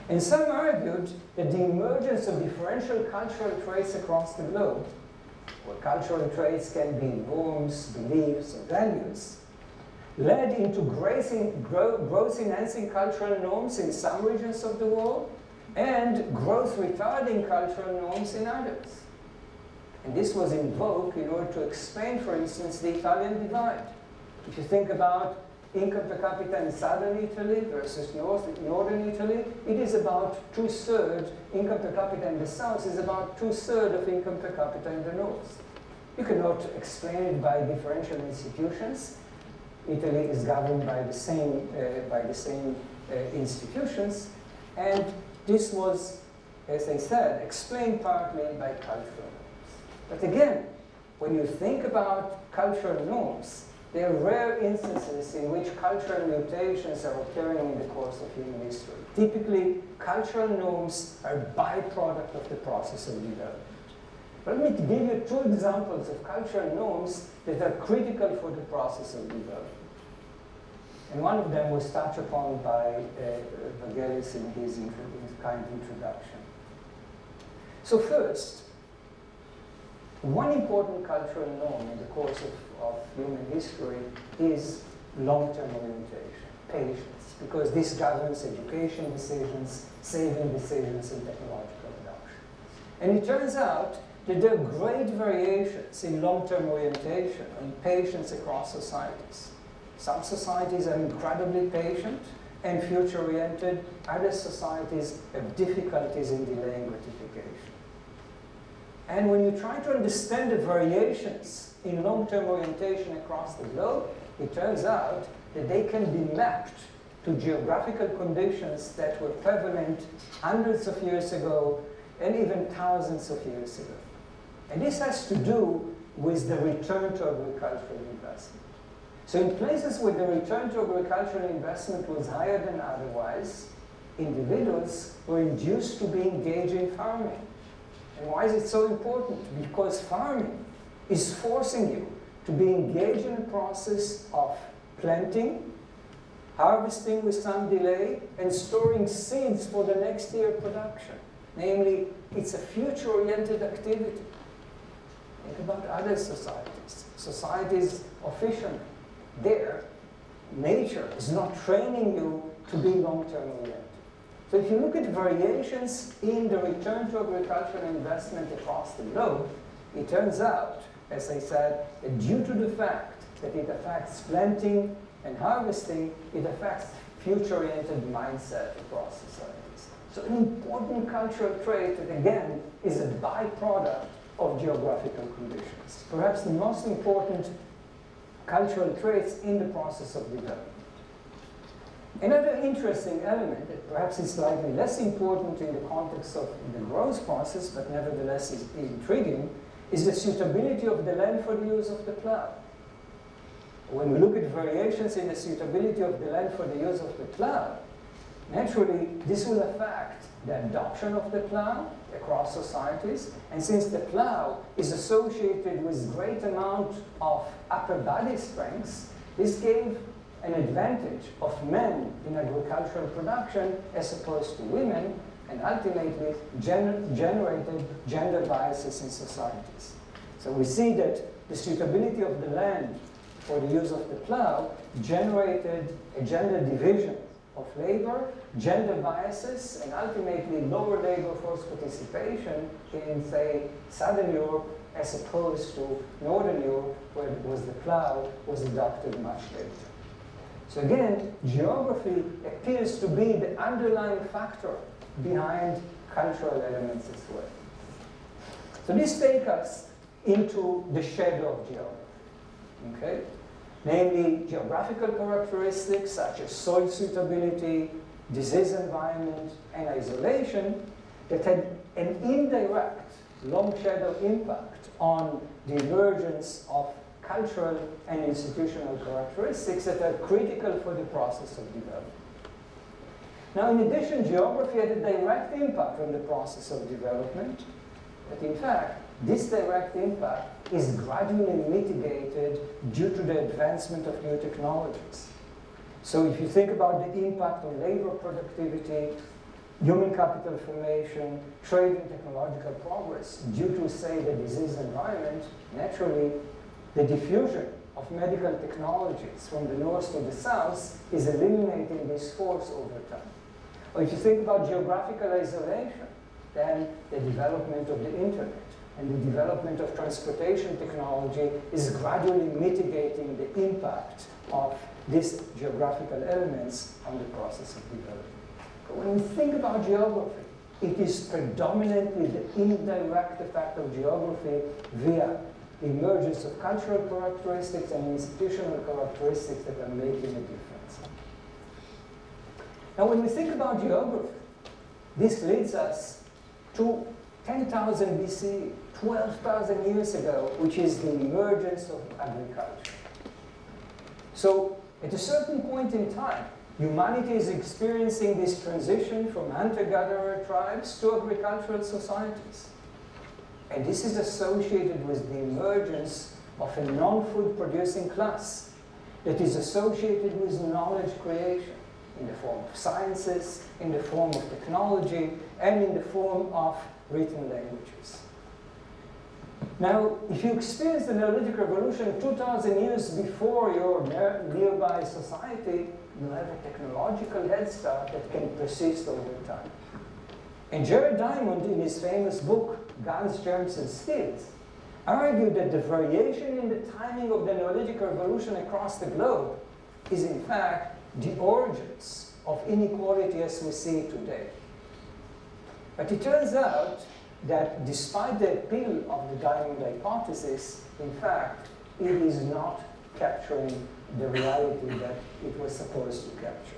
And some argued that the emergence of differential cultural traits across the globe, where cultural traits can be norms, beliefs, or values, led into growth-enhancing cultural norms in some regions of the world and growth-retarding cultural norms in others. And this was invoked in order to explain, for instance, the Italian divide. If you think about income per capita in southern Italy versus northern Italy, it is about 2/3. Income per capita in the south is about 2/3 of income per capita in the north. You cannot explain it by differential institutions. Italy is governed by the same institutions, and this was, as I said, explained partly by cultural norms. But again, when you think about cultural norms, there are rare instances in which cultural mutations are occurring in the course of human history. Typically, cultural norms are a byproduct of the process of development. Let me give you two examples of cultural norms that are critical for the process of development. And one of them was touched upon by Vangelis in his kind introduction. So first, one important cultural norm in the course of human history is long-term orientation, patience, because this governs education decisions, saving decisions, and technological adoption. And it turns out that there are great variations in long-term orientation and patience across societies. Some societies are incredibly patient and future-oriented. Other societies have difficulties in delaying gratification. And when you try to understand the variations in long-term orientation across the globe, it turns out that they can be mapped to geographical conditions that were prevalent hundreds of years ago and even thousands of years ago. And this has to do with the return to agricultural investment. So in places where the return to agricultural investment was higher than otherwise, individuals were induced to be engaged in farming. And why is it so important? Because farming is forcing you to be engaged in a process of planting, harvesting with some delay, and storing seeds for the next year production. Namely, it's a future-oriented activity. Think about other societies. Societies of fishermen. There, nature is not training you to be long-term oriented. So if you look at variations in the return to agricultural investment across the globe, it turns out, as I said, that due to the fact that it affects planting and harvesting, it affects future-oriented mindset across societies. So an important cultural trait that, again, is a byproduct of geographical conditions. Perhaps the most important cultural traits in the process of development. Another interesting element that perhaps is slightly less important in the context of the growth process, but nevertheless is intriguing, is the suitability of the land for the use of the plow. When we look at variations in the suitability of the land for the use of the plow, naturally this will affect the adoption of the plow across societies, and since the plow is associated with great amount of upper body strength, this gave an advantage of men in agricultural production as opposed to women, and ultimately generated gender biases in societies. So we see that the suitability of the land for the use of the plow generated a gender division of labor, gender biases, and ultimately lower labor force participation in, say, Southern Europe as opposed to Northern Europe, where the plow was adopted much later. So again, geography appears to be the underlying factor behind cultural elements as well. So this takes us into the shadow of geography, okay? Namely, geographical characteristics such as soil suitability, disease environment, and isolation that had an indirect long shadow impact on the emergence of cultural and institutional characteristics that are critical for the process of development. Now, in addition, geography had a direct impact on the process of development, but in fact, this direct impact is gradually mitigated due to the advancement of new technologies. So if you think about the impact on labor productivity, human capital formation, trade and technological progress due to, say, the disease environment, naturally, the diffusion of medical technologies from the north to the south is eliminating this force over time. Or if you think about geographical isolation, then the development of the internet and the development of transportation technology is gradually mitigating the impact of these geographical elements on the process of development. But when we think about geography, it is predominantly the indirect effect of geography via the emergence of cultural characteristics and institutional characteristics that are making a difference. Now, when we think about geography, this leads us to 10,000 BC, 12,000 years ago, which is the emergence of agriculture. So, at a certain point in time, humanity is experiencing this transition from hunter-gatherer tribes to agricultural societies. And this is associated with the emergence of a non-food producing class that is associated with knowledge creation in the form of sciences, in the form of technology, and in the form of written languages. Now, if you experience the Neolithic Revolution 2,000 years before your nearby society, you have a technological head start that can persist over time. And Jared Diamond, in his famous book, Guns, Germs, and Steels, argued that the variation in the timing of the Neolithic Revolution across the globe is, in fact, the origins of inequality as we see it today. But it turns out that despite the appeal of the Diamond hypothesis, in fact, it is not capturing the reality that it was supposed to capture.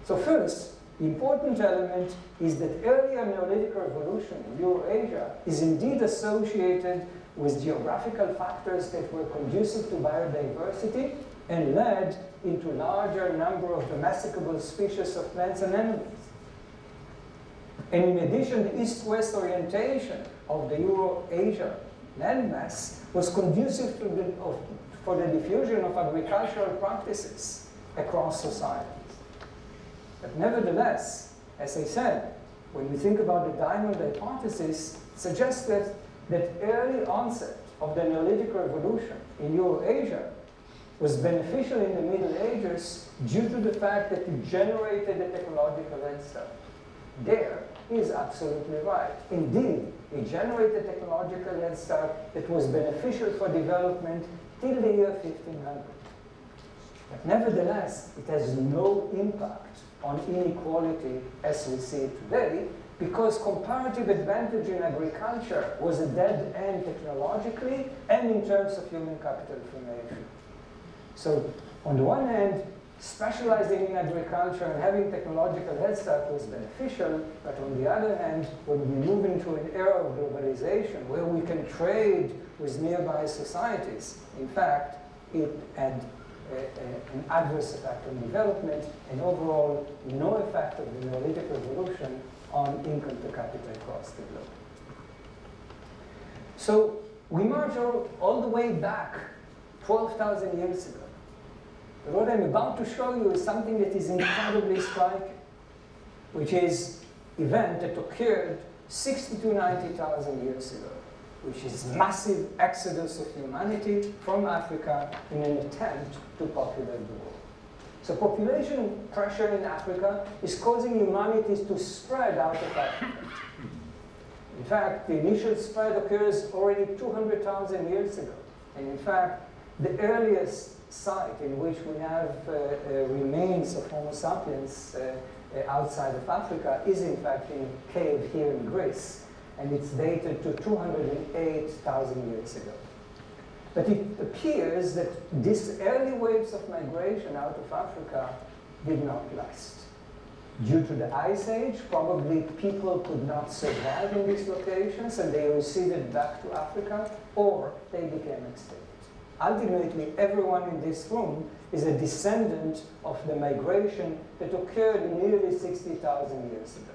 So first, the important element is that earlier Neolithic revolution in Eurasia is indeed associated with geographical factors that were conducive to biodiversity and led into larger number of domesticable species of plants and animals. And in addition, the east-west orientation of the Eurasia landmass was conducive to for the diffusion of agricultural practices across societies. But nevertheless, as I said, when we think about the Diamond hypothesis, suggests that early onset of the Neolithic revolution in Eurasia was beneficial in the Middle Ages due to the fact that it generated a technological head start. There, he is absolutely right. Indeed, it generated a technological head start that was beneficial for development till the year 1500. But nevertheless, it has no impact on inequality as we see it today, because comparative advantage in agriculture was a dead end technologically and in terms of human capital formation. So, on the one hand, specializing in agriculture and having technological head start was beneficial, but on the other hand, when we move into an era of globalization where we can trade with nearby societies, in fact, it had an adverse effect on development and overall no effect of the Neolithic revolution on income per capita across the globe. So we march all the way back 12,000 years ago. But what I'm about to show you is something that is incredibly striking, which is an event that occurred 60 to 90,000 years ago, which is massive exodus of humanity from Africa in an attempt to populate the world. So population pressure in Africa is causing humanity to spread out of Africa. In fact, the initial spread occurs already 200,000 years ago. And in fact, the earliest site in which we have remains of Homo sapiens outside of Africa is in fact in a cave here in Greece. And it's dated to 208,000 years ago. But it appears that these early waves of migration out of Africa did not last. Due to the Ice Age, probably people could not survive in these locations and they receded back to Africa, or they became extinct. Ultimately, everyone in this room is a descendant of the migration that occurred nearly 60,000 years ago.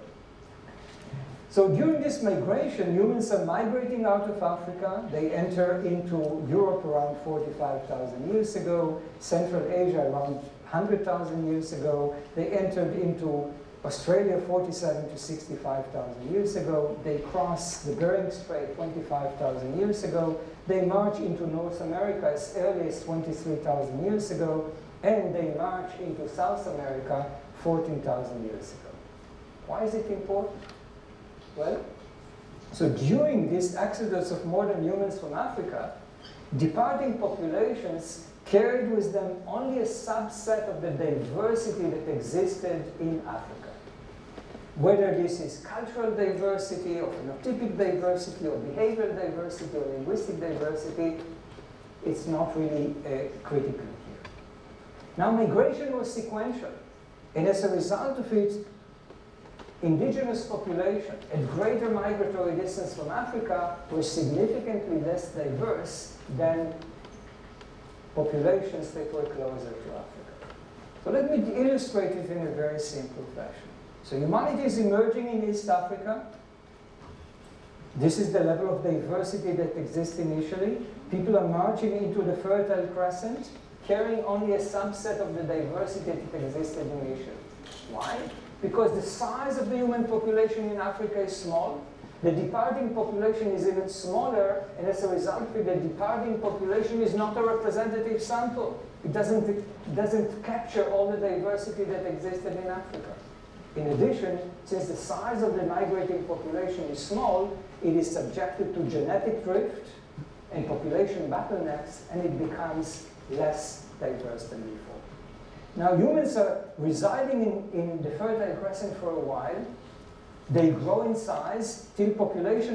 So during this migration, humans are migrating out of Africa. They enter into Europe around 45,000 years ago, Central Asia around 100,000 years ago. They entered into Australia 47 to 65,000 years ago. They cross the Bering Strait 25,000 years ago. They march into North America as early as 23,000 years ago. And they march into South America 14,000 years ago. Why is it important? Well, so during this exodus of modern humans from Africa, departing populations carried with them only a subset of the diversity that existed in Africa. Whether this is cultural diversity, or phenotypic diversity, or behavioral diversity, or linguistic diversity, it's not really critical here. Now, migration was sequential, and as a result of it, indigenous population at greater migratory distance from Africa were significantly less diverse than populations that were closer to Africa. So let me illustrate it in a very simple fashion. So humanity is emerging in East Africa. This is the level of diversity that exists initially. People are marching into the Fertile Crescent, carrying only a subset of the diversity that existed initially. Why? Because the size of the human population in Africa is small. The departing population is even smaller, and as a result, the departing population is not a representative sample. It doesn't capture all the diversity that existed in Africa. In addition, since the size of the migrating population is small, it is subjected to genetic drift and population bottlenecks, and it becomes less diverse than before. Now, humans are residing in the Fertile Crescent for a while. They grow in size till population